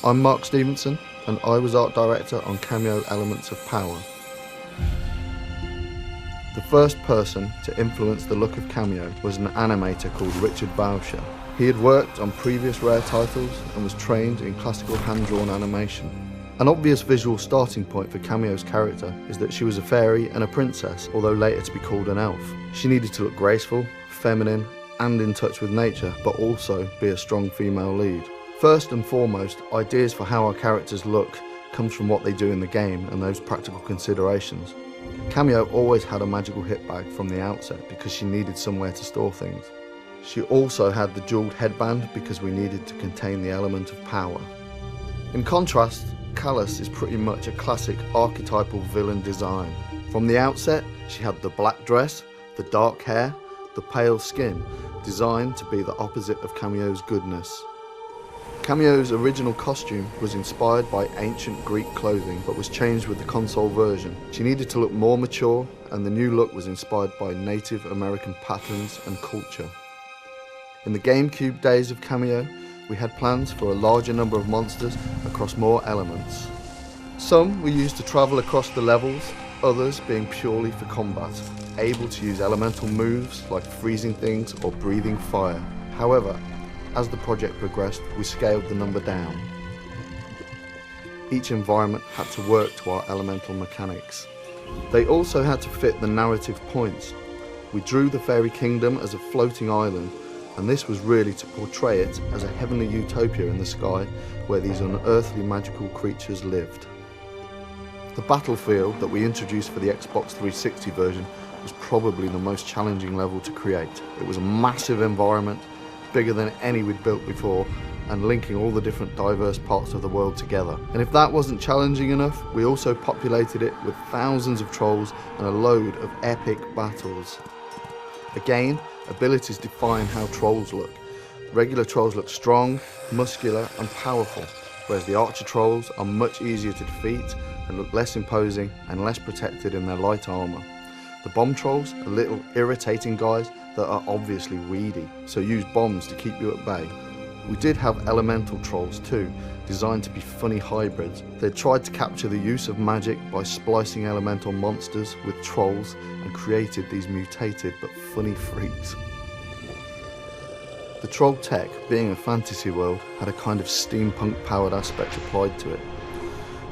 I'm Mark Stevenson, and I was art director on Kameo Elements of Power. The first person to influence the look of Kameo was an animator called Richard Bauscher. He had worked on previous Rare titles and was trained in classical hand-drawn animation. An obvious visual starting point for Kameo's character is that she was a fairy and a princess, although later to be called an elf. She needed to look graceful, feminine, and in touch with nature, but also be a strong female lead. First and foremost, ideas for how our characters look comes from what they do in the game and those practical considerations. Kameo always had a magical hit bag from the outset because she needed somewhere to store things. She also had the jewelled headband because we needed to contain the element of power. In contrast, Callus is pretty much a classic archetypal villain design. From the outset, she had the black dress, the dark hair, the pale skin, designed to be the opposite of Kameo's goodness. Kameo's original costume was inspired by ancient Greek clothing but was changed with the console version. She needed to look more mature, and the new look was inspired by Native American patterns and culture. In the GameCube days of Kameo, we had plans for a larger number of monsters across more elements. Some were used to travel across the levels, others being purely for combat, able to use elemental moves like freezing things or breathing fire. However, as the project progressed, we scaled the number down. Each environment had to work to our elemental mechanics. They also had to fit the narrative points. We drew the Fairy Kingdom as a floating island, and this was really to portray it as a heavenly utopia in the sky where these unearthly magical creatures lived. The battlefield that we introduced for the Xbox 360 version was probably the most challenging level to create. It was a massive environment, bigger than any we'd built before, and linking all the different diverse parts of the world together. And if that wasn't challenging enough, we also populated it with thousands of trolls and a load of epic battles. Again, abilities define how trolls look. Regular trolls look strong, muscular and powerful, whereas the archer trolls are much easier to defeat and look less imposing and less protected in their light armour. The bomb trolls are little irritating guys that are obviously weedy, so use bombs to keep you at bay. We did have elemental trolls too, designed to be funny hybrids. They tried to capture the use of magic by splicing elemental monsters with trolls and created these mutated but funny freaks. The troll tech, being a fantasy world, had a kind of steampunk powered aspect applied to it.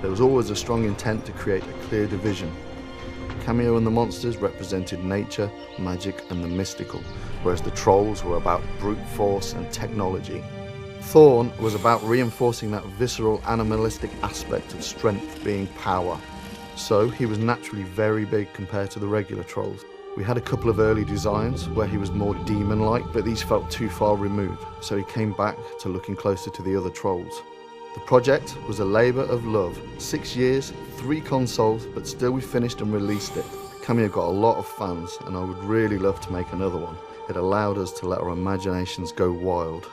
There was always a strong intent to create a clear division. Kameo and the monsters represented nature, magic and the mystical, whereas the trolls were about brute force and technology. Thorn was about reinforcing that visceral animalistic aspect of strength being power, so he was naturally very big compared to the regular trolls. We had a couple of early designs where he was more demon-like, but these felt too far removed, so he came back to looking closer to the other trolls. The project was a labour of love. 6 years, 3 consoles, but still we finished and released it. Kameo got a lot of fans, and I would really love to make another one. It allowed us to let our imaginations go wild.